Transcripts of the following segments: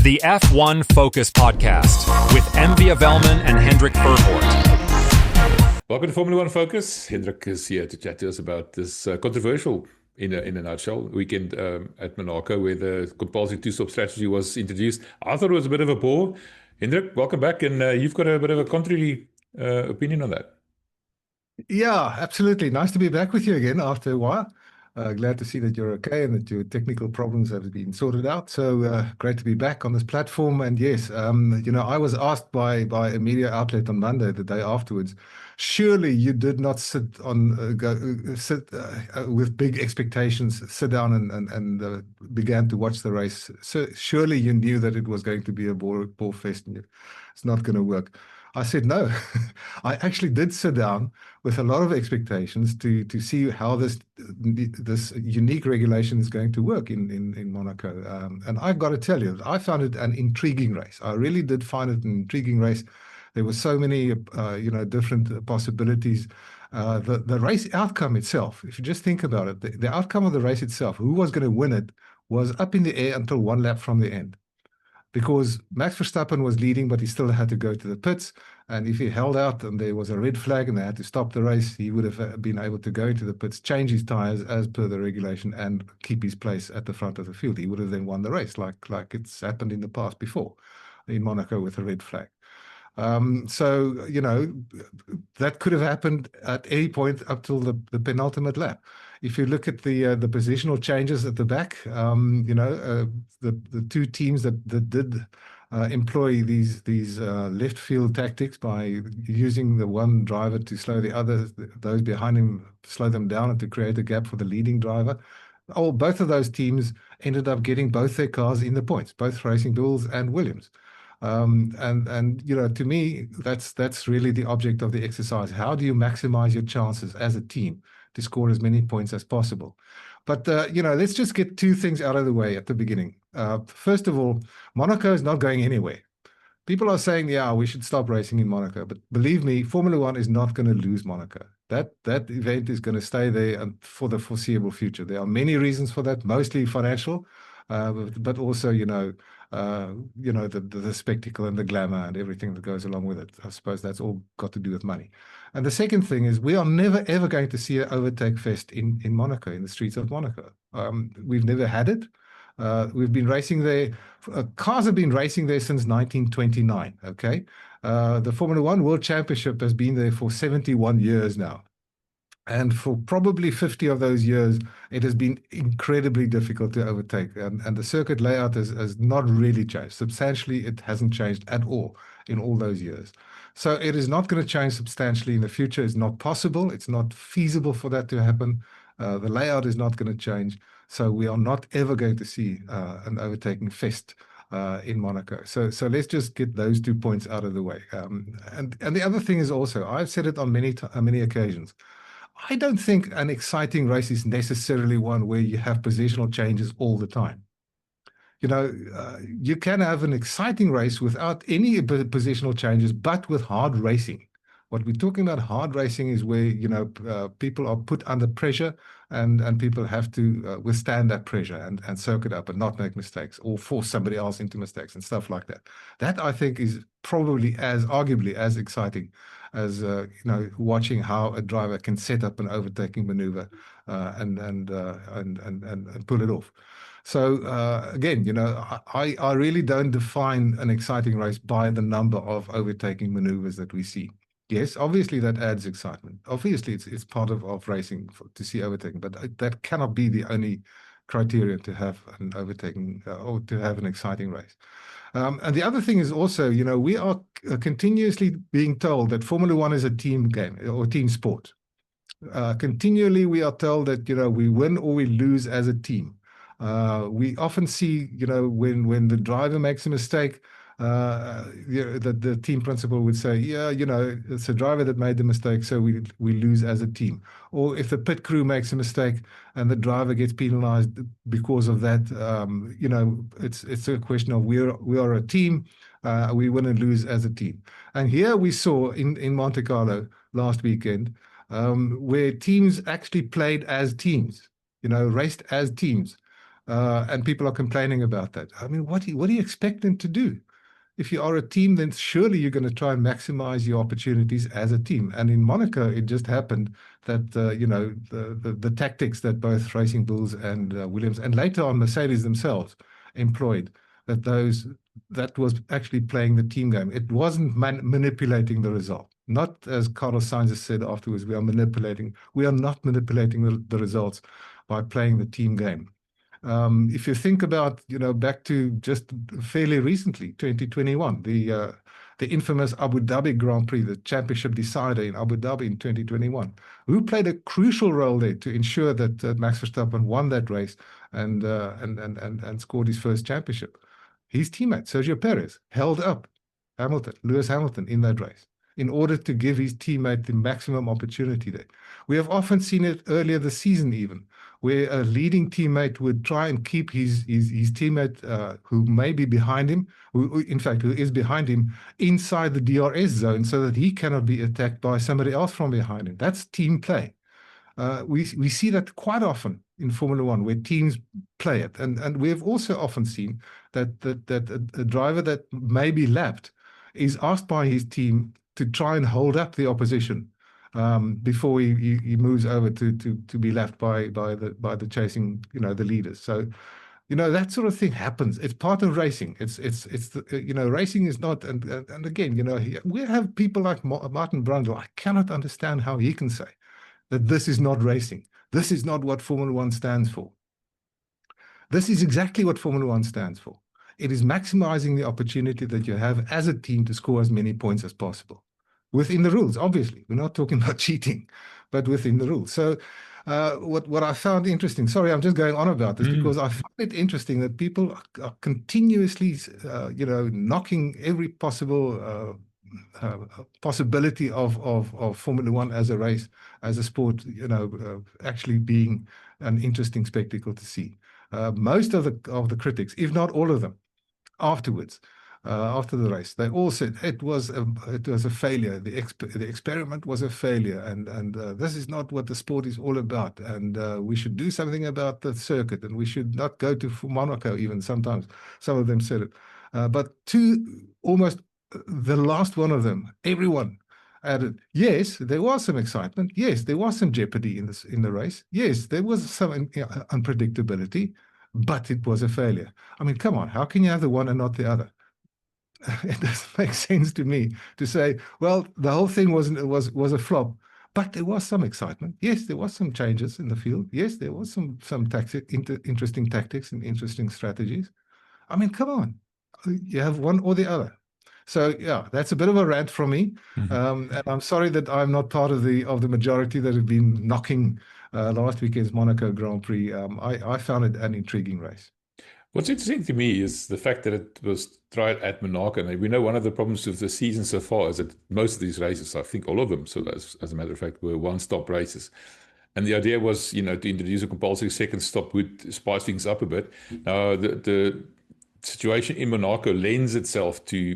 the F1 Focus Podcast with Welman and Hendrik Verwoerd. Welcome to Formula One Focus. Hendrik is here to chat to us about this controversial, in a nutshell, weekend at Monaco where the compulsory two-stop strategy was introduced. I thought it was a bit of a bore. Hendrik, welcome back, and you've got a bit of a contrary opinion on that. Yeah, absolutely. Nice to be back with you again after a while. Glad to see that you're okay and that your technical problems have been sorted out. So great to be back on this platform. And yes, I was asked by a media outlet on Monday, the day afterwards, surely you did not sit with big expectations, sit down and began to watch the race. So surely you knew that it was going to be a Borefest and it's not going to work. I said no. I actually did sit down with a lot of expectations to see how this unique regulation is going to work in Monaco. And I've got to tell you, I found it an intriguing race. I really did find it an intriguing race. There were so many different possibilities. The race outcome itself, if you just think about it, the outcome of the race itself, who was going to win it, was up in the air until one lap from the end. Because Max Verstappen was leading, but he still had to go to the pits. And if he held out and there was a red flag and they had to stop the race, he would have been able to go to the pits, change his tires as per the regulation, and keep his place at the front of the field. He would have then won the race, like it's happened in the past before in Monaco with a red flag. That could have happened at any point up till the penultimate lap. If you look at the positional changes at the back, the two teams that did employ these left field tactics by using the one driver to slow the others, those behind him, slow them down and to create a gap for the leading driver. Both of those teams ended up getting both their cars in the points, both Racing Bulls and Williams. To me, that's really the object of the exercise. How do you maximize your chances as a team to score as many points as possible? But, let's just get two things out of the way at the beginning. First of all, Monaco is not going anywhere. People are saying, yeah, we should stop racing in Monaco. But believe me, Formula One is not going to lose Monaco. That event is going to stay there for the foreseeable future. There are many reasons for that, mostly financial, but also, the spectacle and the glamour and everything that goes along with it. I suppose that's all got to do with money. And the second thing is we are never, ever going to see an overtake fest in Monaco, in the streets of Monaco. We've never had it. We've been racing there. Cars have been racing there since 1929, okay? The Formula One World Championship has been there for 71 years now. And for probably 50 of those years, it has been incredibly difficult to overtake. And the circuit layout has not really changed. Substantially, it hasn't changed at all in all those years. So it is not going to change substantially in the future. It's not possible. It's not feasible for that to happen. The layout is not going to change. So we are not ever going to see an overtaking fest in Monaco. So let's just get those 2 points out of the way. And the other thing is also, I've said it on many occasions, I don't think an exciting race is necessarily one where you have positional changes all the time. You can have an exciting race without any positional changes, but with hard racing. What we're talking about hard racing is where, people are put under pressure and people have to withstand that pressure and soak it up and not make mistakes or force somebody else into mistakes and stuff like that. That, I think, is probably arguably as exciting as watching how a driver can set up an overtaking maneuver and pull it off. So again, I really don't define an exciting race by the number of overtaking maneuvers that we see. Yes, obviously that adds excitement. Obviously, it's part of racing to see overtaking, but that cannot be the only criteria to have an overtaking or to have an exciting race. And the other thing is also, we are continuously being told that Formula One is a team game or team sport. Continually, we are told that, we win or we lose as a team. We often see, when the driver makes a mistake, the team principal would say, yeah, it's a driver that made the mistake, so we lose as a team. Or if the pit crew makes a mistake and the driver gets penalized because of that, it's a question of we are a team, we win and lose as a team. And here we saw in Monte Carlo last weekend, where teams actually played as teams, raced as teams. and people are complaining about that. I mean, what do you expect them to do? If you are a team, then surely you're going to try and maximize your opportunities as a team. And in Monaco, it just happened that the tactics that both Racing Bulls and Williams, and later on Mercedes themselves, employed, that was actually playing the team game. It wasn't manipulating the result. Not as Carlos Sainz has said afterwards, we are manipulating. We are not manipulating the results by playing the team game. If you think about, back to just fairly recently, 2021, the infamous Abu Dhabi Grand Prix, the championship decider in Abu Dhabi in 2021, who played a crucial role there to ensure that Max Verstappen won that race and scored his first championship. His teammate, Sergio Perez, held up Lewis Hamilton in that race in order to give his teammate the maximum opportunity there. We have often seen it earlier this season even, where a leading teammate would try and keep his teammate who may be behind him, who is behind him, inside the DRS zone so that he cannot be attacked by somebody else from behind him. That's team play. We see that quite often in Formula One, where teams play it. And we have also often seen that a driver that may be lapped is asked by his team to try and hold up the opposition before he moves over to be left by the chasing, the leaders. So, that sort of thing happens. It's part of racing. It's racing is not, and again, we have people like Martin Brundle. I cannot understand how he can say that this is not racing. This is not what Formula One stands for. This is exactly what Formula One stands for. It is maximizing the opportunity that you have as a team to score as many points as possible. Within the rules, obviously. We're not talking about cheating, but within the rules. So what I found interesting, sorry, I'm just going on about this because I find it interesting that people are continuously, knocking every possible possibility of Formula One as a race, as a sport, actually being an interesting spectacle to see. Most of the critics, if not all of them, afterwards, after the race, they all said it was a failure. The experiment was a failure, and this is not what the sport is all about. And we should do something about the circuit, and we should not go to Monaco. Even sometimes, some of them said it. But to almost the last one of them, everyone added, yes, there was some excitement. Yes, there was some jeopardy in the race. Yes, there was some unpredictability, but it was a failure. I mean, come on, how can you have the one and not the other? It doesn't make sense to me to say, well, the whole thing was a flop, but there was some excitement. Yes, there was some changes in the field. Yes, there was some interesting tactics and interesting strategies. I mean, come on, you have one or the other. So yeah, that's a bit of a rant from me, and I'm sorry that I'm not part of the majority that have been knocking last weekend's Monaco Grand Prix. I found it an intriguing race. What's interesting to me is the fact that it was tried at Monaco. And we know one of the problems with the season so far is that most of these races, I think all of them, so as a matter of fact, were one-stop races. And the idea was, to introduce a compulsory second stop would spice things up a bit. Now, the situation in Monaco lends itself to,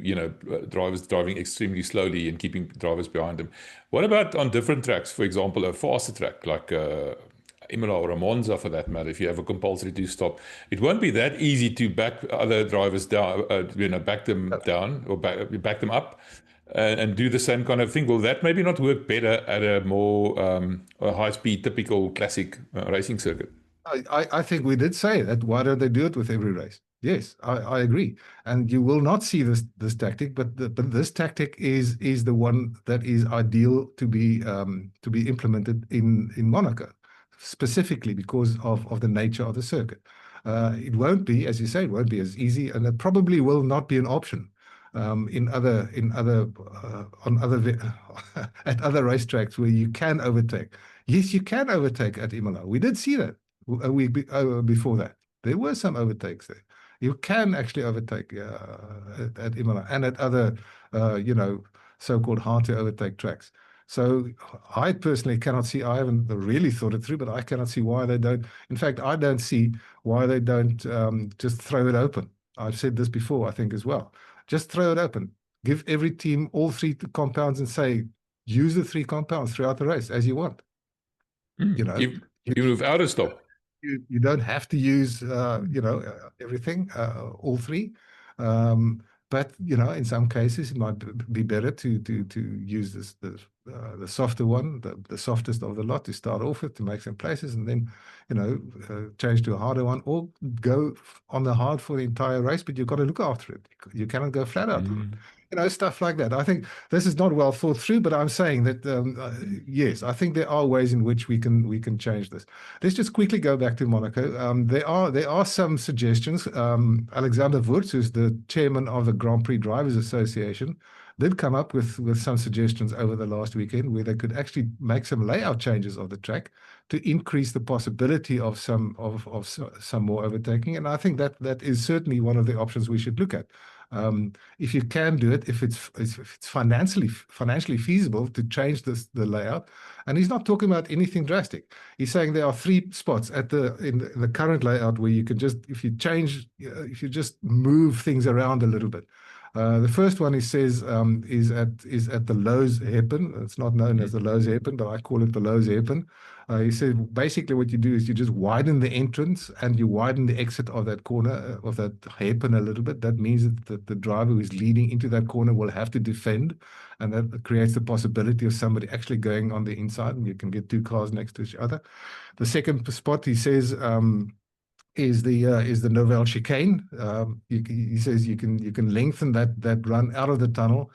drivers driving extremely slowly and keeping drivers behind them. What about on different tracks? For example, a faster track like Imola or a Monza, for that matter, if you have a compulsory two-stop, it won't be that easy to back other drivers down, back them down or back them up and do the same kind of thing. Will that maybe not work better at a more high-speed, typical classic racing circuit? I think we did say that. Why don't they do it with every race? Yes, I agree. And you will not see this tactic, but this tactic is the one that is ideal to be implemented in Monaco, specifically because of the nature of the circuit. It won't be, as you say, it won't be as easy, and it probably will not be an option at other racetracks where you can overtake. Yes, you can overtake at Imola. We did see that a week before that. There were some overtakes there. You can actually overtake at Imola and at other, so-called hard to overtake tracks. So I personally cannot see, I haven't really thought it through, but I cannot see why they don't. In fact, I don't see why they don't just throw it open. I've said this before, I think, as well. Just throw it open. Give every team all three compounds and say, use the three compounds throughout the race as you want. You move out of stop. You don't have to use, everything, all three. Um, but in some cases, it might be better to use the softer one, the softest of the lot to start off with to make some places, and then change to a harder one, or go on the hard for the entire race. But you've got to look after it. You cannot go flat out with it. Stuff like that. I think this is not well thought through, but I'm saying that yes, I think there are ways in which we can change this. Let's just quickly go back to Monaco. There are some suggestions. Alexander Wurz, who's the chairman of the Grand Prix Drivers Association, did come up with some suggestions over the last weekend where they could actually make some layout changes of the track to increase the possibility of some more overtaking. And I think that is certainly one of the options we should look at. If you can do it, if it's financially feasible to change the layout, and he's not talking about anything drastic. He's saying there are 3 spots in the current layout where you can just, if you just move things around a little bit. The first one, he says, is at the Lowe's hairpin. It's not known as the Lowe's hairpin, but I call it the Lowe's hairpin. He said basically what you do is you just widen the entrance and you widen the exit of that corner of that hairpin a little bit. That means that the driver who is leading into that corner will have to defend, and that creates the possibility of somebody actually going on the inside, and you can get 2 cars next to each other. The second spot, he says, is the Novell chicane. He says you can lengthen that run out of the tunnel.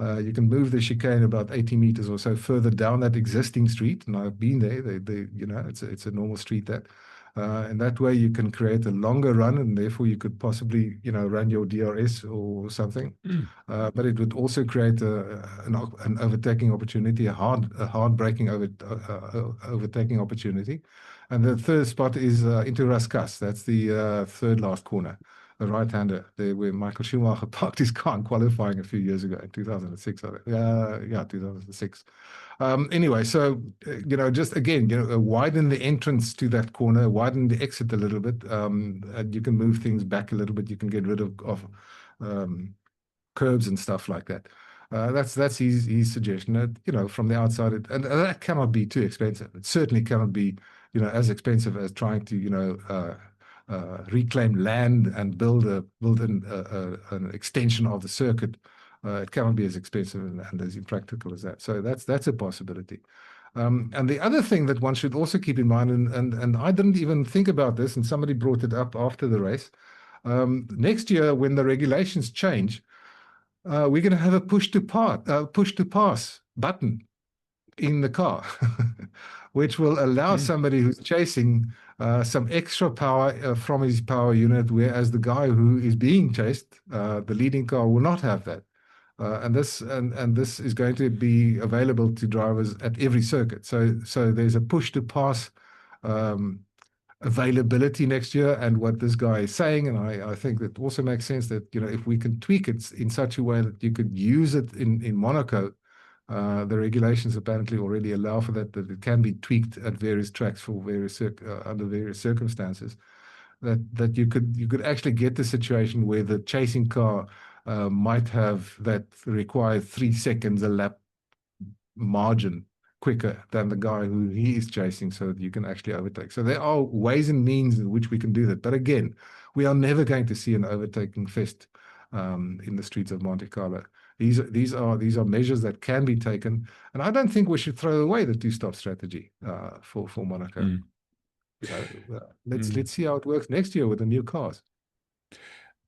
You can move the chicane about 80 meters or so further down that existing street, and I've been there. It's a normal street that, and that way you can create a longer run, and therefore you could possibly run your DRS or something. But it would also create an overtaking opportunity, a hard braking overtaking opportunity. And the third spot is into Raskas. That's the third last corner, the right-hander, there where Michael Schumacher parked his car in qualifying a few years ago in 2006. 2006. Anyway, so just again, widen the entrance to that corner, widen the exit a little bit, and you can move things back a little bit. You can get rid of curbs and stuff like that. That's his suggestion. From the outside, and that cannot be too expensive. It certainly cannot be as expensive as trying to reclaim land and build an extension of the circuit. It cannot be as expensive and as impractical as that. So that's a possibility. And the other thing that one should also keep in mind, and I didn't even think about this, and somebody brought it up after the race. Next year, when the regulations change, we're going to have a push to pass button in the car, which will allow somebody who's chasing some extra power from his power unit, whereas the guy who is being chased, the leading car, will not have that. And this is going to be available to drivers at every circuit. So there's a push to pass availability next year. And what this guy is saying, and I think that also makes sense, that if we can tweak it in such a way that you could use it in Monaco. The regulations apparently already allow for that it can be tweaked at various tracks for various under various circumstances. That you could actually get the situation where the chasing car might have that required 3 seconds a lap margin quicker than the guy who he is chasing, so that you can actually overtake. So there are ways and means in which we can do that. But again, we are never going to see an overtaking fest in the streets of Monte Carlo. These are measures that can be taken, and I don't think we should throw away the 2-stop strategy for Monaco. Let's see how it works next year with the new cars.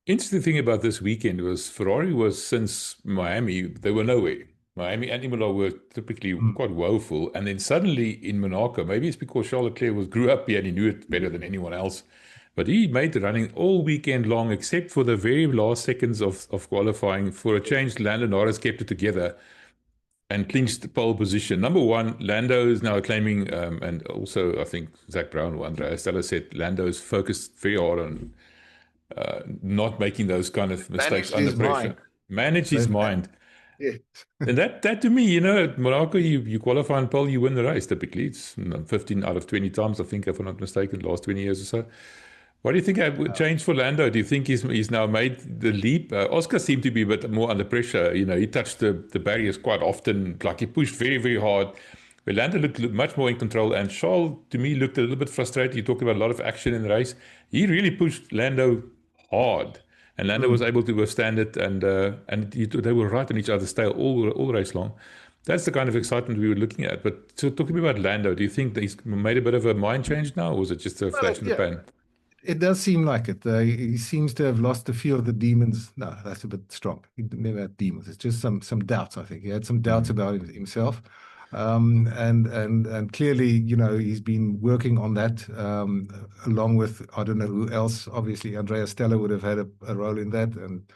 Interesting thing about this weekend was Ferrari was, since Miami, they were nowhere. Miami and Imola were typically quite woeful, and then suddenly in Monaco, maybe it's because Charles Leclerc grew up here and he knew it better than anyone else. But he made the running all weekend long, except for the very last seconds of qualifying. For a change, Lando Norris kept it together and clinched the pole position. Number one, Lando is now claiming, and also I think Zach Brown or Andreas Stella said, Lando's focused very hard on not making those kind of mistakes under pressure. Manage his mind. Yeah. And that to me, at Monaco, you qualify on pole, you win the race typically. It's 15 out of 20 times, I think, if I'm not mistaken, the last 20 years or so. What do you think would change for Lando? Do you think he's now made the leap? Oscar seemed to be a bit more under pressure. He touched the barriers quite often. Like he pushed very, very hard. where Lando looked much more in control, and Charles, to me, looked a little bit frustrated. You talked about a lot of action in the race. He really pushed Lando hard, and Lando was able to withstand it, and they were right on each other's tail all race long. That's the kind of excitement we were looking at. But so talking about Lando, do you think that he's made a bit of a mind change now, or was it just a flash in the pan? It does seem like it. He seems to have lost a few of the demons. No, that's a bit strong. He never had demons. It's just some doubts, I think. He had some doubts about himself. And clearly, you know, he's been working on that along with, I don't know who else. Obviously, Andrea Stella would have had a role in that. And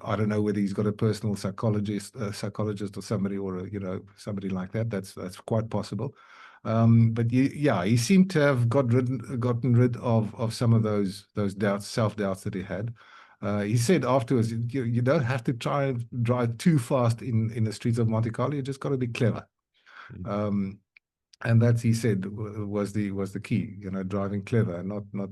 I don't know whether he's got a personal psychologist or somebody, or somebody like that. That's quite possible. But he seemed to have gotten rid of some of those doubts, self-doubts that he had. He said afterwards, you don't have to try and drive too fast in the streets of Monte Carlo. You just got to be clever. And that's, he said, was the key, driving clever and not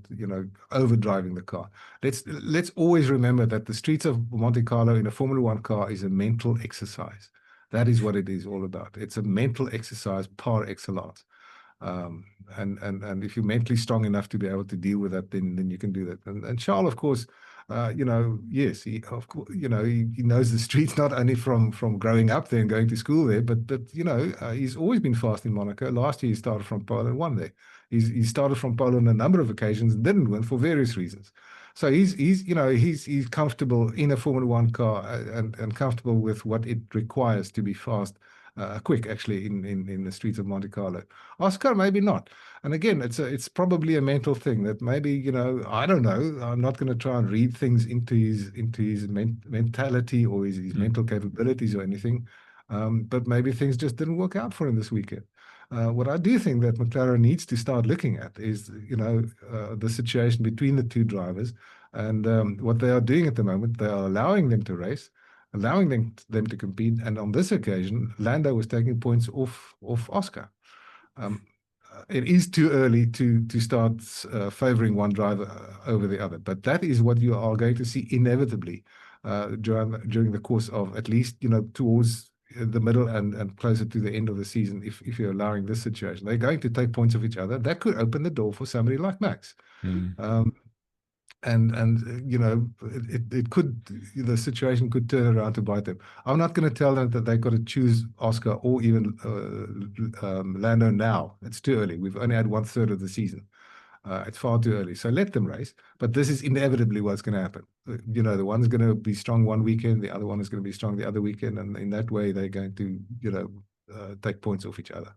over driving the car. Let's always remember that the streets of Monte Carlo in a Formula One car is a mental exercise. That is what it is all about. It's a mental exercise par excellence. And if you're mentally strong enough to be able to deal with that, then you can do that. And Charles, of course, yes, he knows the streets not only from growing up there and going to school there, but he's always been fast in Monaco. Last year he started from pole and won there. He started from pole on a number of occasions and didn't win for various reasons. So he's comfortable in a Formula One car and comfortable with what it requires to be fast, quick actually in the streets of Monte Carlo. Oscar, maybe not. And again, it's probably a mental thing that maybe, I don't know. I'm not going to try and read things into his mentality or his mental capabilities or anything. But maybe things just didn't work out for him this weekend. What I do think that McLaren needs to start looking at is, the situation between the two drivers, and what they are doing at the moment. They are allowing them to race, allowing them to compete. And on this occasion, Lando was taking points off Oscar. It is too early to start favoring one driver over the other, but that is what you are going to see inevitably during the course of at least, towards the middle and closer to the end of the season. If you're allowing this situation, they're going to take points of each other. That could open the door for somebody like Max. It could, the situation could turn around to bite them. I'm not going to tell them that they've got to choose Oscar or even Lando now. It's too early. We've only had 1/3 of the season. It's far too early. So let them race. But this is inevitably what's going to happen. The one's going to be strong one weekend, the other one is going to be strong the other weekend, and in that way they're going to take points off each other.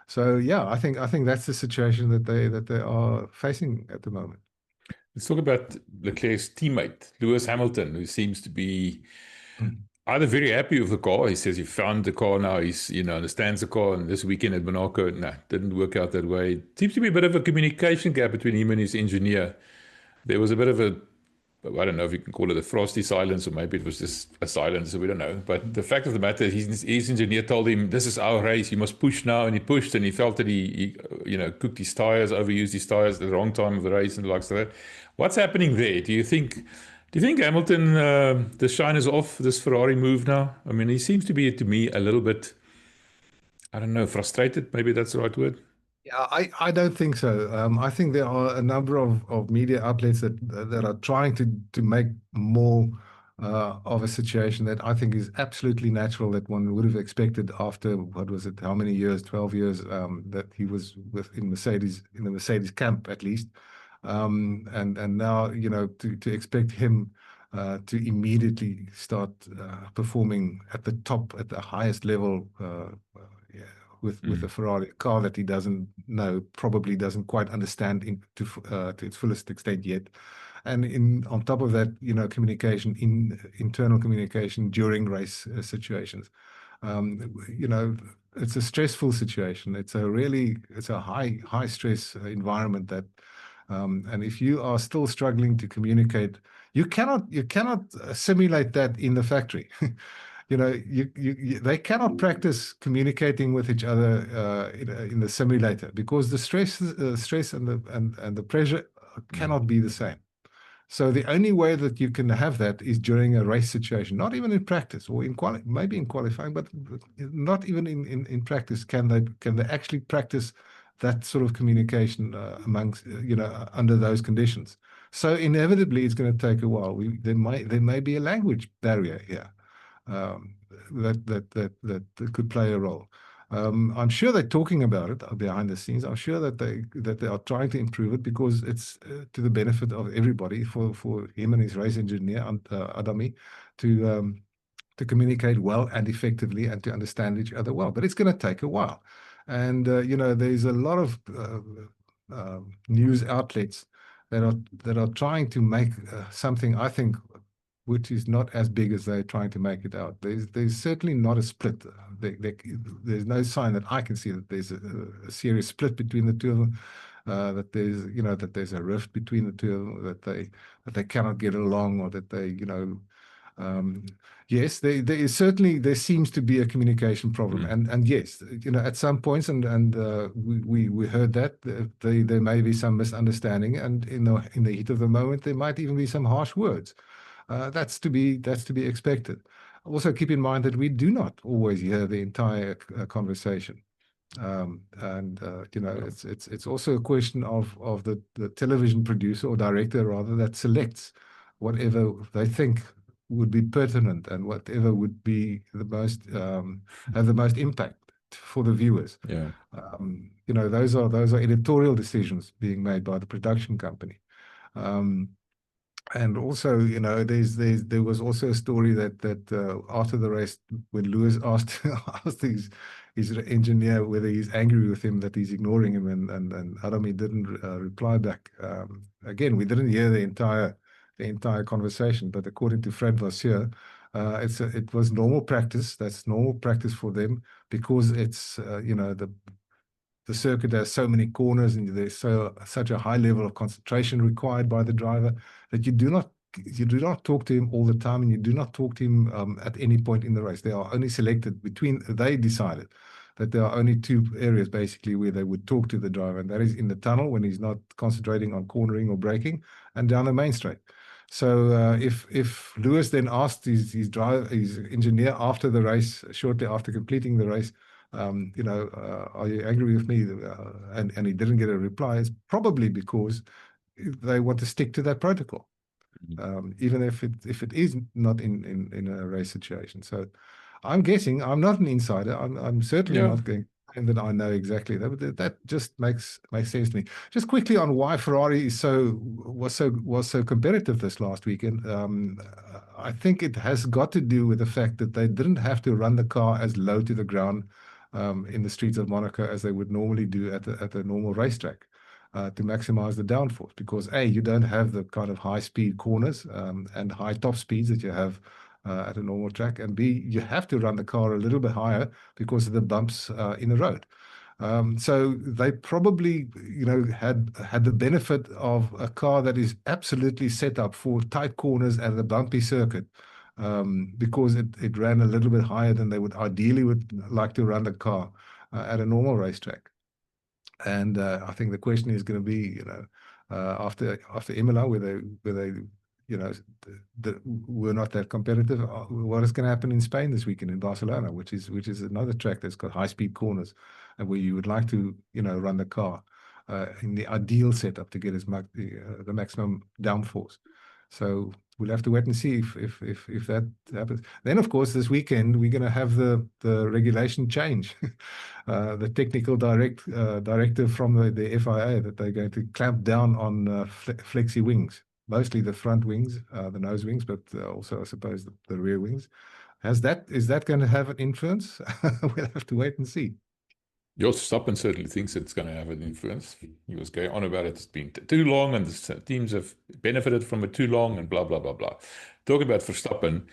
So yeah, I think that's the situation that they are facing at the moment. Let's talk about Leclerc's teammate, Lewis Hamilton, who seems to be either very happy with the car. He says he found the car now. He's understands the car. And this weekend at Monaco, didn't work out that way. It seems to be a bit of a communication gap between him and his engineer. There was a bit of I don't know if you can call it a frosty silence, or maybe it was just a silence, so we don't know. But the fact of the matter is, his engineer told him, this is our race, you must push now. And he pushed, and he felt that he cooked his tires, overused his tires at the wrong time of the race and the likes of that. What's happening there? Do you think Hamilton, the shine is off this Ferrari move now? I mean, he seems to be, to me, a little bit, I don't know, frustrated. Maybe that's the right word. Yeah, I don't think so. I think there are a number of media outlets that are trying to make more of a situation that I think is absolutely natural, that one would have expected after, what was it, how many years, 12 years, that he was in the Mercedes camp at least. And now, to expect him to immediately start performing at the top, at the highest level, with a Ferrari car that he doesn't know, probably doesn't quite understand to its fullest extent yet. And on top of that, internal communication during race situations. It's a stressful situation. It's a high stress environment that, and if you are still struggling to communicate, you cannot simulate that in the factory. They cannot practice communicating with each other in the simulator, because the stress and the pressure cannot be the same. So the only way that you can have that is during a race situation, not even in practice or maybe in qualifying, but not even in practice can they actually practice that sort of communication amongst under those conditions. So inevitably, it's going to take a while. There may be a language barrier here that could play a role. I'm sure they're talking about it behind the scenes. I'm sure that they are trying to improve it because it's to the benefit of everybody, for him and his race engineer, Adami, to communicate well and effectively and to understand each other well. But it's going to take a while. And, there's a lot of news outlets that are trying to make something, I think, which is not as big as they're trying to make it out. There's certainly not a split. There's no sign that I can see that there's a serious split between the two of them. That there's a rift between the two of them, that they cannot get along, or that they, yes, there seems to be a communication problem, and yes, at some points, and we heard that there may be some misunderstanding, and in the heat of the moment, there might even be some harsh words. That's to be expected. Also, keep in mind that we do not always hear the entire conversation. It's also a question of the television producer or director, rather, that selects whatever they think would be pertinent and whatever would be the most have the most impact for the viewers. Yeah. Those are editorial decisions being made by the production company. And also, there was also a story that after the race, when Lewis asked his engineer whether he's angry with him that he's ignoring him, and Adami didn't reply back. Again, we didn't hear the entire conversation, but according to Fred Vassier, it was normal practice. That's normal practice for them because it's the circuit has so many corners and there's such a high level of concentration required by the driver that you do not talk to him all the time, and you do not talk to him at any point in the race. They are only selected they decided that there are only two areas basically where they would talk to the driver, and that is in the tunnel when he's not concentrating on cornering or braking, and down the main straight. So if Lewis then asked his engineer after the race, shortly after completing the race, are you angry with me? And he didn't get a reply. It's probably because they want to stick to that protocol, even if it is not in a race situation. So I'm guessing, I'm not an insider. I'm certainly not going to claim that I know exactly that. But that just makes sense to me. Just quickly on why Ferrari was so competitive this last weekend. I think it has got to do with the fact that they didn't have to run the car as low to the ground in the streets of Monaco as they would normally do at a normal racetrack to maximize the downforce, because A, you don't have the kind of high-speed corners and high top speeds that you have at a normal track, and B, you have to run the car a little bit higher because of the bumps in the road. So they probably, had the benefit of a car that is absolutely set up for tight corners and a bumpy circuit, because it ran a little bit higher than they would like to run the car at a normal racetrack. And I think the question is going to be, after Imola, where they were not that competitive, what is going to happen in Spain this weekend in Barcelona, which is another track that's got high-speed corners and where you would like to, run the car in the ideal setup to get the maximum downforce. So we'll have to wait and see if that happens. Then, of course, this weekend we're going to have the regulation change, the technical directive from the FIA that they're going to clamp down on flexi wings, mostly the front wings, the nose wings, but also I suppose the rear wings. Is that going to have an influence? We'll have to wait and see. Jos Verstappen certainly thinks it's going to have an influence. He was going on about it's been too long and the teams have benefited from it too long and blah, blah, blah, blah. Talking about Verstappen,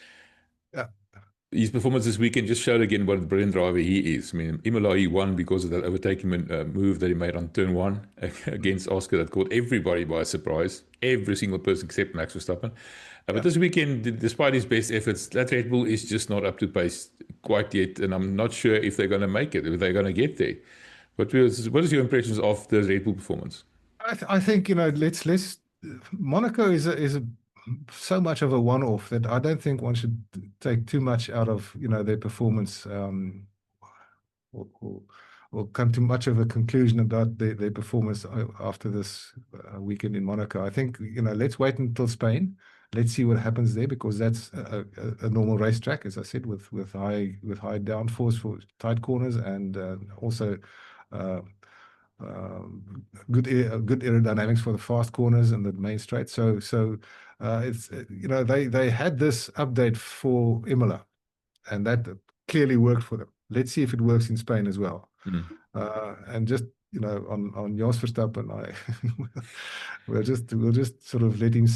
his performance this weekend just showed again what a brilliant driver he is. I mean, Imola, he won because of that overtaking move that he made on turn one against Oscar that caught everybody by surprise, every single person except Max Verstappen. But this weekend, despite his best efforts, that Red Bull is just not up to pace quite yet, and I'm not sure if they're going to make it, if they're going to get there. What is your impressions of the Red Bull performance? I think let's Monaco is so much of a one-off that I don't think one should take too much out of their performance, or, or, or come to much of a conclusion about their performance after this weekend in Monaco. I think let's wait until Spain. Let's see what happens there, because that's a normal racetrack, as I said, with high downforce for tight corners, and also good aerodynamics for the fast corners and the main straight. So it's they had this update for Imola, and that clearly worked for them. Let's see if it works in Spain as well. And just on Jos Verstappen, we'll just sort of let him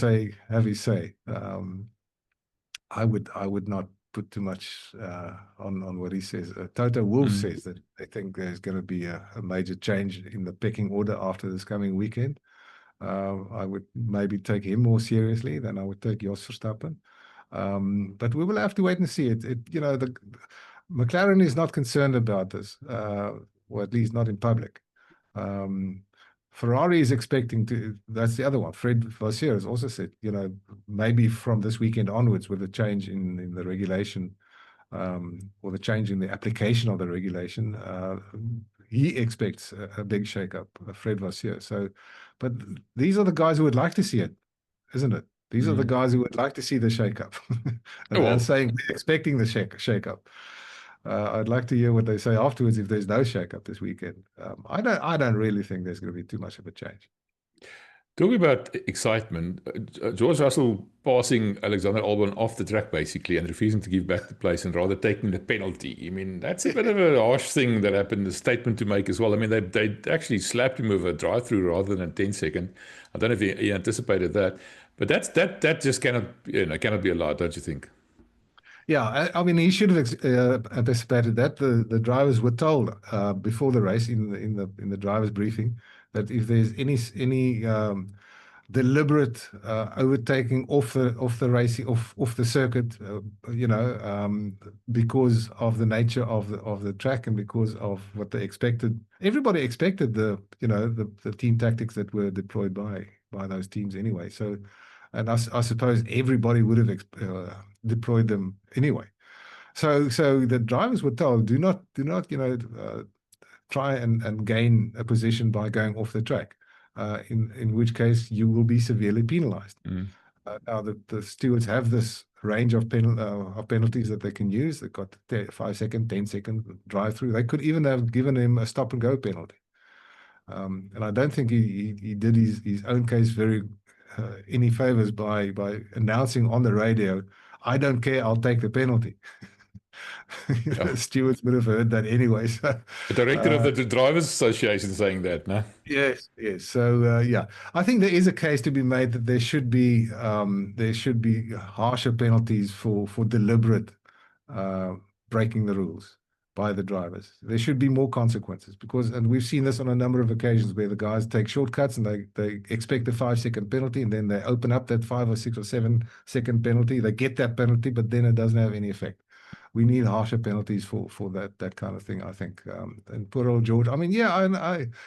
have his say. I would not put too much on what he says. Toto Wolff says that they think there's going to be a major change in the pecking order after this coming weekend. I would maybe take him more seriously than I would take Jos Verstappen. But we will have to wait and see. The McLaren is not concerned about this, or at least not in public. Ferrari is expecting to. That's the other one. Fred Vasseur has also said, maybe from this weekend onwards, with the change in the regulation, or the change in the application of the regulation, he expects a big shake-up, Fred Vasseur. So, but these are the guys who would like to see it, isn't it? These are the guys who would like to see the shake-up. They're saying they're expecting the shake-up. I'd like to hear what they say afterwards if there's no shake-up this weekend. I don't really think there's going to be too much of a change. Talking about excitement, George Russell passing Alexander Albon off the track basically and refusing to give back the place and rather taking the penalty. I mean, that's a bit of a harsh thing that happened, a statement to make as well. I mean, they actually slapped him with a drive-through rather than a 10-second. I don't know if he anticipated that, but that just cannot be allowed, don't you think? Yeah, I mean, he should have anticipated that. The drivers were told before the race in the drivers' briefing that if there's any deliberate overtaking off the racing off the circuit, because of the nature of the track and because of what they expected, everybody expected the team tactics that were deployed by those teams anyway. So, and I suppose everybody would have deployed them anyway. So the drivers were told, do not try and gain a position by going off the track, in which case you will be severely penalized. Now the stewards have this range of penalties that they can use. They've got 5-second, 10-second drive through. They could even have given him a stop and go penalty. And I don't think he did his own case very any favors by announcing on the radio, "I don't care, I'll take the penalty." Stewards would have heard that anyway. So, the director of the Drivers Association saying that, no? Yes. So I think there is a case to be made that there should be harsher penalties for deliberate breaking the rules by the drivers. There should be more consequences and we've seen this on a number of occasions where the guys take shortcuts and they expect a 5-second penalty, and then they open up that 5 or 6 or 7-second penalty. They get that penalty, but then it doesn't have any effect. We need harsher penalties for that kind of thing, I think. And poor old George. I mean,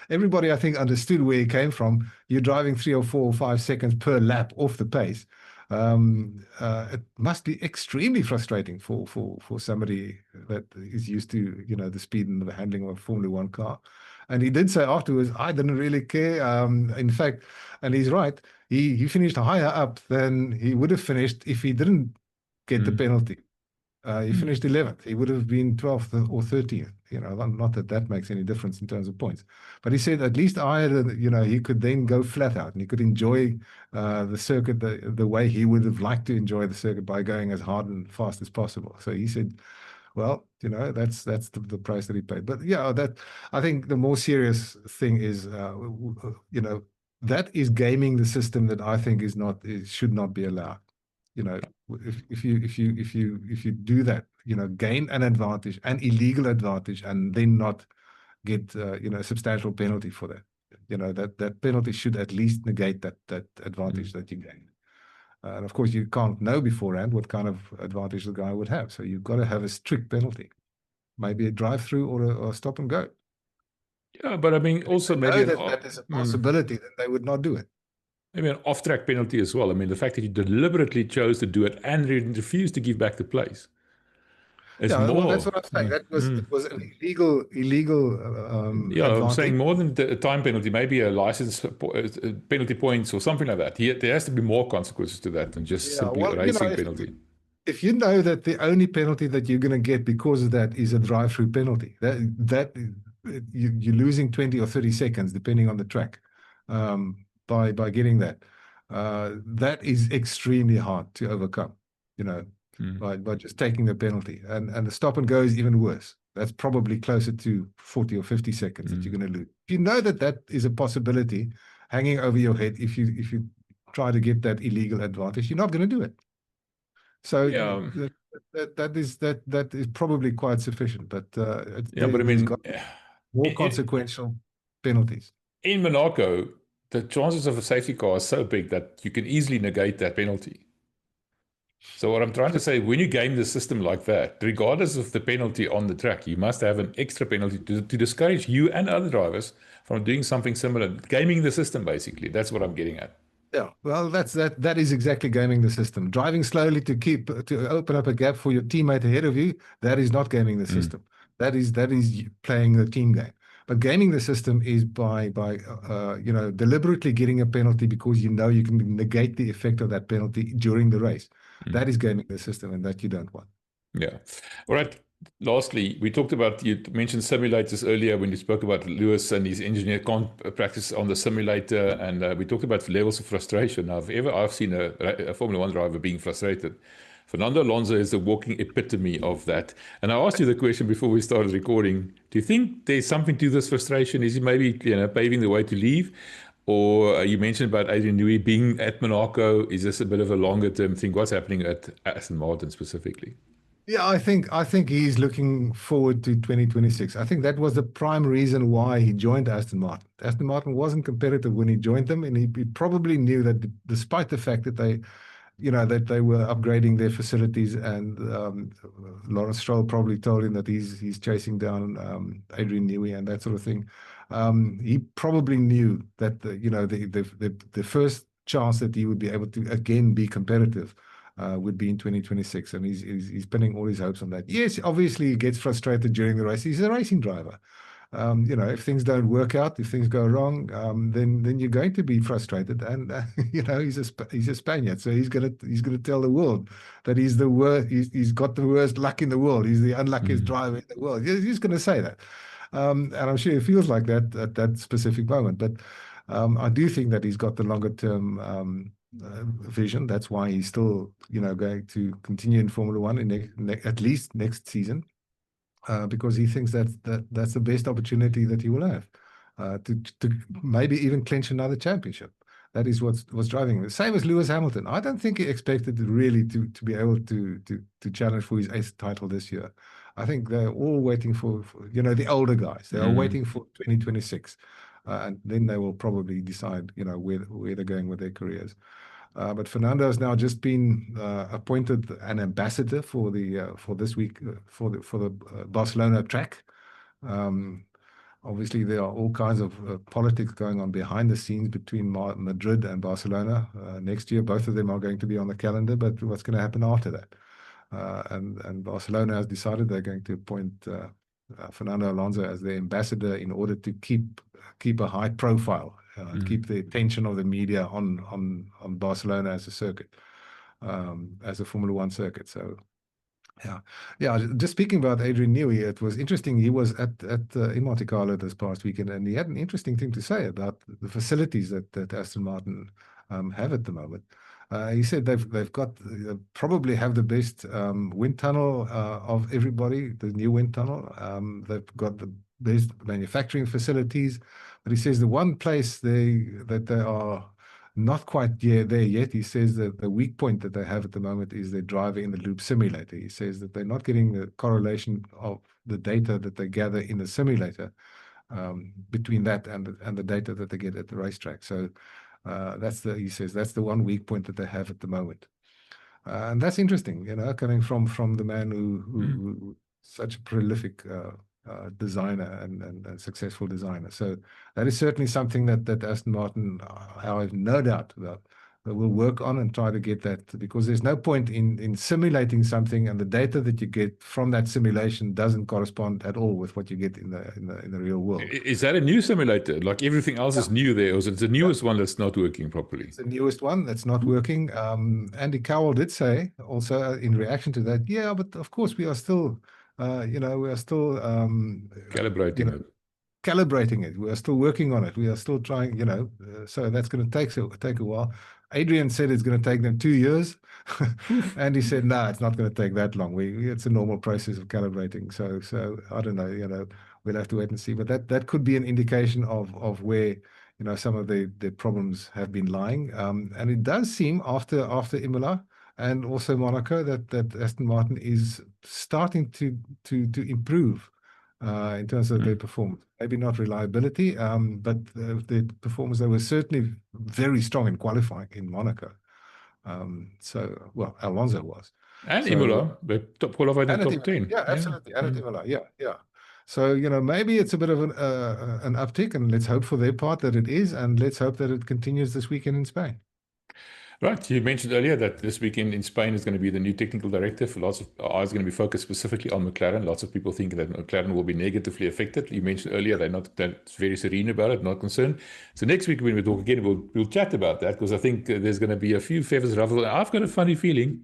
everybody I think understood where he came from. You're driving 3 or 4 or 5 seconds per lap off the pace. It must be extremely frustrating for somebody that is used to the speed and the handling of a Formula One car. And he did say afterwards, "I didn't really care." In fact, and he's right, he finished higher up than he would have finished if he didn't get the penalty. He finished 11th. He would have been 12th or 13th. Not that makes any difference in terms of points. But he said at least he could then go flat out and he could enjoy the circuit the way he would have liked to enjoy the circuit, by going as hard and fast as possible. So he said, well, that's the price that he paid. But that I think the more serious thing is, that is gaming the system that I think should not be allowed. If you do that, gain an advantage, an illegal advantage, and then not get a substantial penalty for that. That penalty should at least negate that advantage that you gain. And of course, you can't know beforehand what kind of advantage the guy would have. So you've got to have a strict penalty, maybe a drive-through or a stop and go. Yeah, but I mean, also maybe that is a possibility that they would not do it. Maybe an off-track penalty as well. I mean, the fact that you deliberately chose to do it and refused to give back the place is Yeah, well, that's more. what I'm saying. It was an illegal Yeah, I'm advantage. saying more than the time penalty, maybe a license penalty points or something like that. There has to be more consequences to that than just Yeah, simply a well, you know, racing penalty. if you know that the only penalty that you're going to get because of that is a drive-through penalty, that you're losing 20 or 30 seconds depending on the track by getting that. That is extremely hard to overcome, you know, by just taking the penalty. And the stop and go is even worse. That's probably closer to 40 or 50 seconds that you're going to lose. If you know that that is a possibility hanging over your head, if you try to get that illegal advantage, you're not going to do it. So Yeah. that is probably quite sufficient, but Yeah, but I there's mean, got more consequential penalties. in Monaco, the chances of a safety car are so big that you can easily negate that penalty. So what I'm trying to say, when you game the system like that, regardless of the penalty on the track, you must have an extra penalty to discourage you and other drivers from doing something similar. Gaming the system, basically. That's what I'm getting at. Yeah, well, that is exactly gaming the system. Driving slowly to open up a gap for your teammate ahead of you, that is not gaming the system. That is playing the team game. But gaming the system is by you know, deliberately getting a penalty because you know you can negate the effect of that penalty during the race. That is gaming the system, and that you don't want. Yeah. All right. Lastly, we talked about, you mentioned simulators earlier when you spoke about Lewis and his engineer can't practice on the simulator, and we talked about levels of frustration. Now, if ever I've seen a Formula One driver being frustrated, Fernando Alonso is the walking epitome of that. And I asked you the question before we started recording, do you think there's something to this frustration? Is he maybe, you know, paving the way to leave? Or you mentioned about Adrian Newey being at Monaco. Is this a bit of a longer term thing? What's happening at Aston Martin specifically? Yeah, I think he's looking forward to 2026. I think that was the prime reason why he joined Aston Martin. Aston Martin wasn't competitive when he joined them, and he probably knew that despite the fact that they, you know, that they were upgrading their facilities, and Lawrence Stroll probably told him that he's chasing down Adrian Newey and that sort of thing. He probably knew that the first chance that he would be able to again be competitive would be in 2026, and he's pinning all his hopes on that. Yes, obviously he gets frustrated during the race. He's a racing driver. You know, if things don't work out, if things go wrong, then you're going to be frustrated. And you know, he's a Spaniard, so he's gonna tell the world that he's the worst. He's got the worst luck in the world. He's the unluckiest driver in the world. He's going to say that, and I'm sure he feels like that at that specific moment. But I do think that he's got the longer term vision. That's why he's still, you know, going to continue in Formula One at least next season. Because he thinks that's the best opportunity that he will have to maybe even clinch another championship. That is what's driving him. The same as Lewis Hamilton. I don't think he expected really to be able to challenge for his 8th title this year. I think they're all waiting for you know, the older guys. They are waiting for 2026, and then they will probably decide, you know, where they're going with their careers. But Fernando has now just been appointed an ambassador for this week for the Barcelona track. Obviously, there are all kinds of politics going on behind the scenes between Madrid and Barcelona. Next year, both of them are going to be on the calendar. But what's going to happen after that? And Barcelona has decided they're going to appoint Fernando Alonso as their ambassador in order to keep a high profile. Keep the attention of the media on Barcelona as a circuit, as a Formula One circuit. So, yeah. Just speaking about Adrian Newey, it was interesting. He was in Monte Carlo this past weekend, and he had an interesting thing to say about the facilities that Aston Martin have at the moment. He said they've got probably have the best wind tunnel of everybody. The new wind tunnel. They've got the best manufacturing facilities. But he says the one place that they are not quite there yet, he says that the weak point that they have at the moment is their driver in the loop simulator. He says that they're not getting the correlation of the data that they gather in the simulator between that and the data that they get at the racetrack. So he says that's the one weak point that they have at the moment. And that's interesting, you know, coming from the man who such a prolific designer and successful designer. So that is certainly something that Aston Martin, I have no doubt about, will work on and try to get that, because there's no point in simulating something and the data that you get from that simulation doesn't correspond at all with what you get in the real world. Is that a new simulator? Like everything else is new there, or is it the newest one that's not working properly? It's the newest one that's not working. Andy Cowell did say also in reaction to that, yeah, but of course we are still, we are still Calibrating it. Calibrating it. We are still working on it. We are still trying, so that's going to take a while. Adrian said it's going to take them 2 years. And he said, no, it's not going to take that long. It's a normal process of calibrating. So I don't know, we'll have to wait and see. But that could be an indication of where, some of the problems have been lying. And it does seem after Imola and also Monaco that Aston Martin is starting to improve in terms of their performance. Maybe not reliability, but the performance, they were certainly very strong in qualifying in Monaco. Alonso was. And Imola, they qualified in the top 10. Yeah, absolutely. And at Imola, yeah. So, maybe it's a bit of an uptick, and let's hope for their part that it is, and let's hope that it continues this weekend in Spain. Right. You mentioned earlier that this weekend in Spain is going to be the new technical directive. Lots of eyes going to be focused specifically on McLaren. Lots of people think that McLaren will be negatively affected. You mentioned earlier they're very serene about it, not concerned. So next week when we talk again, we'll chat about that, because I think there's going to be a few feathers ruffled. I've got a funny feeling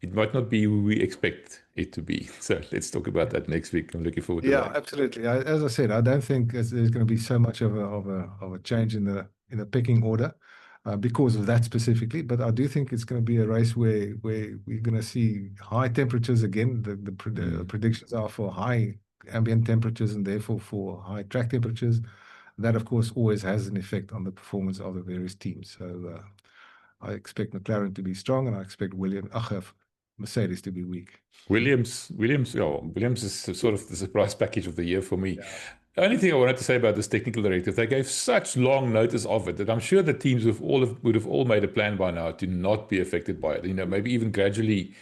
it might not be who we expect it to be. So let's talk about that next week. I'm looking forward to that. Yeah, absolutely. As I said, I don't think there's going to be so much of a change in the pecking order. Because of that specifically, but I do think it's going to be a race where we're going to see high temperatures again. The predictions are for high ambient temperatures and therefore for high track temperatures. That, of course, always has an effect on the performance of the various teams. So I expect McLaren to be strong, and I expect Mercedes to be weak. Williams is sort of the surprise package of the year for me. Yeah. The only thing I wanted to say about this technical directive, they gave such long notice of it that I'm sure the teams would have all made a plan by now to not be affected by it. Maybe even gradually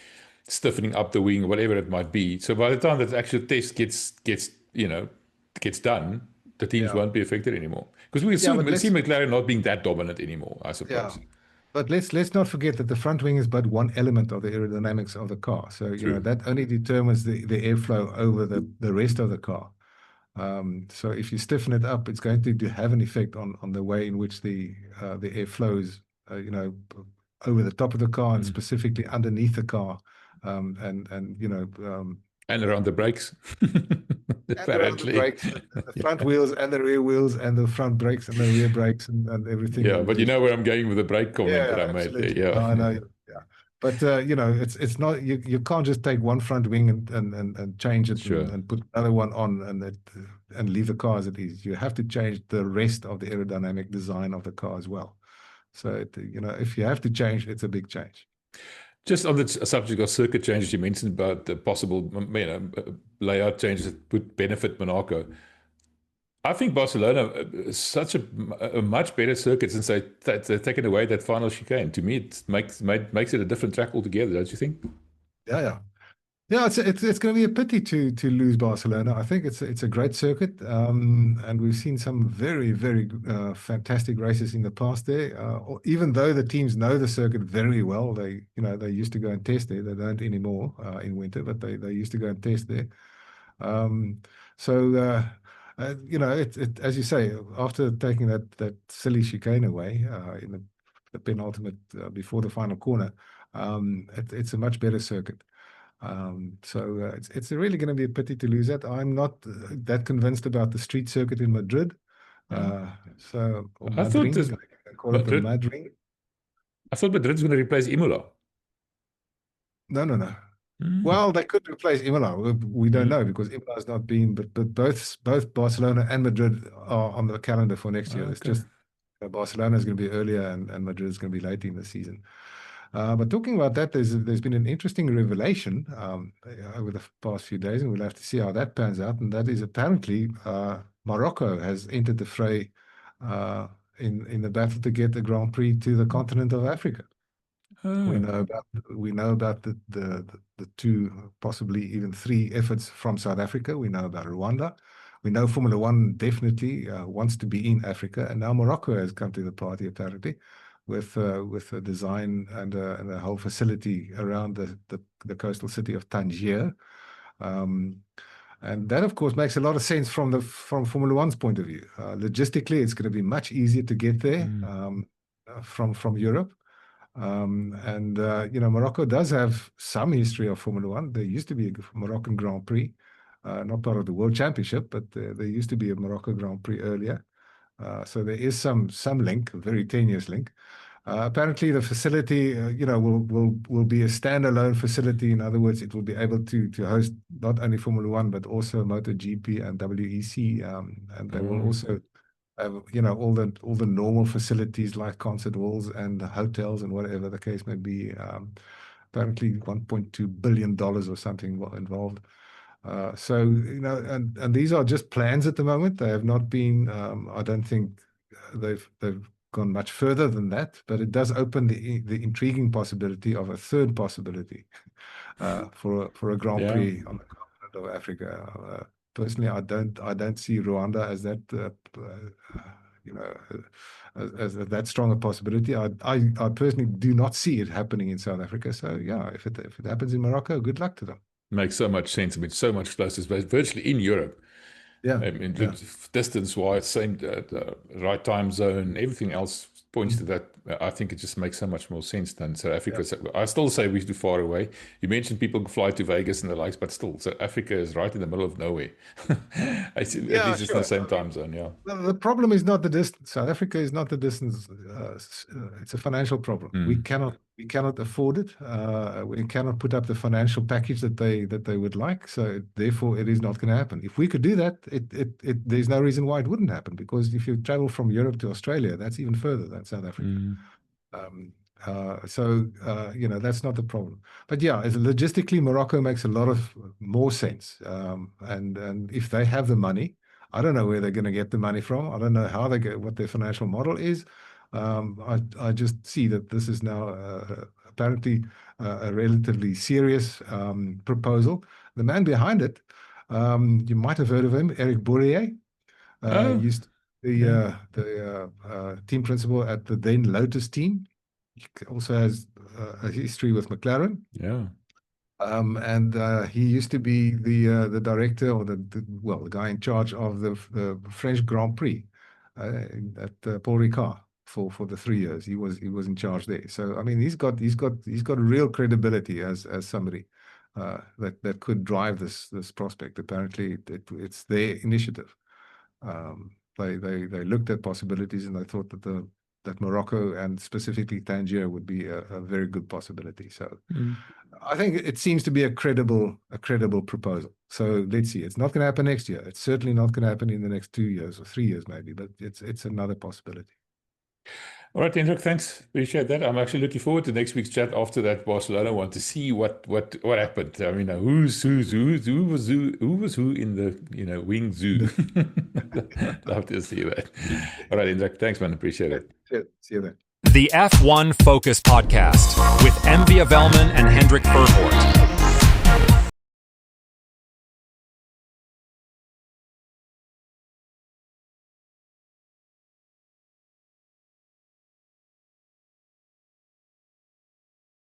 stiffening up the wing, whatever it might be. So by the time that the actual test gets done, the teams won't be affected anymore. Because we see McLaren not being that dominant anymore, I suppose. Yeah. But let's not forget that the front wing is but one element of the aerodynamics of the car. So that only determins the airflow over the rest of the car. So if you stiffen it up, it's going to have an effect on the way in which the air flows, over the top of the car and specifically underneath the car, and around the brakes. Apparently, the front wheels and the rear wheels and the front brakes and the rear brakes and everything. Yeah, but you know where I'm going with the brake comment that I made there. Yeah, I know. Yeah. But it's not you can't just take one front wing and change it and put another one on and leave the car as it is. You have to change the rest of the aerodynamic design of the car as well. So if you have to change, it's a big change. Just on the subject of circuit changes, you mentioned about the possible layout changes that would benefit Monaco. I think Barcelona is such a much better circuit since they've taken away that final chicane. To me, it makes it a different track altogether, don't you think? Yeah. It's going to be a pity to lose Barcelona. I think it's a great circuit, and we've seen some very, very fantastic races in the past there. Even though the teams know the circuit very well, they used to go and test there. They don't anymore in winter, but they used to go and test there. As you say, after taking that silly chicane away in the penultimate before the final corner, it's a much better circuit. It's really going to be a pity to lose that. I'm not that convinced about the street circuit in Madrid. I thought Madrid's going to replace Imola. No. Well, they could replace Imola. We don't know because Imola has not been, but both Barcelona and Madrid are on the calendar for next year. Okay. It's just Barcelona is going to be earlier and Madrid is going to be later in the season. But talking about that, there's been an interesting revelation over the past few days, and we'll have to see how that pans out. And that is apparently Morocco has entered the fray in the battle to get the Grand Prix to the continent of Africa. We know about the two, possibly even three efforts from South Africa. We know about Rwanda. We know Formula One definitely wants to be in Africa, and now Morocco has come to the party apparently, with a design and a whole facility around the coastal city of Tangier. And that, of course, makes a lot of sense from Formula One's point of view. Logistically, it's going to be much easier to get there from Europe. Morocco does have some history of Formula One. There used to be a Moroccan Grand Prix, not part of the World Championship, but there used to be a Morocco Grand Prix earlier. So there is some link, a very tenuous link. Apparently, the facility, will be a standalone facility. In other words, it will be able to host not only Formula One but also MotoGP and WEC, and they will also have, all the normal facilities like concert halls and hotels and whatever the case may be. Apparently, $1.2 billion or something involved. And these are just plans at the moment. They have not been. I don't think they've gone much further than that, but it does open the intriguing possibility of a third possibility for a Grand Prix on the continent of Africa. Personally, I don't see Rwanda as that as that strong a possibility. I personally do not see it happening in South Africa. So yeah, if it happens in Morocco, good luck to them. Makes so much sense. I mean, so much closer, virtually in Europe. Yeah. I mean, distance-wise, same right time zone, everything else points to that. I think it just makes so much more sense than South Africa. So I still say we're too far away. You mentioned people fly to Vegas and the likes, but still, South Africa is right in the middle of nowhere. At least it's in the same time zone, yeah. Well, the problem is not the distance. South Africa is not the distance. It's a financial problem. We cannot afford it. We cannot put up the financial package that they would like. So therefore, it is not going to happen. If we could do that, there's no reason why it wouldn't happen. Because if you travel from Europe to Australia, that's even further than South Africa. That's not the problem. But yeah, logistically, Morocco makes a lot of more sense. And if they have the money, I don't know where they're going to get the money from. I don't know how what their financial model is. I just see that this is now apparently a relatively serious proposal. The man behind it, you might have heard of him, Hendrik Verwoerd. Used to be the team principal at the then Lotus team. He also has a history with McLaren. Yeah. He used to be the director or the guy in charge of the French Grand Prix at Paul Ricard for the 3 years. He was in charge there. So I mean, he's got real credibility as somebody that could drive this prospect. Apparently, it's their initiative. They looked at possibilities and they thought that Morocco and specifically Tangier would be a very good possibility. So I think it seems to be a credible proposal. So let's see. It's not going to happen next year. It's certainly not going to happen in the next 2 years or 3 years maybe, but it's another possibility. All right, Hendrik, thanks. Appreciate that. I'm actually looking forward to next week's chat after that Barcelona one to see what happened. I mean, who was who in the wing zoo. Love to see that. All right, Hendrik, thanks, man. Appreciate it. See you then. The F1 Focus Podcast with Hendrik Verwoerd and Hendrik Verwoerd.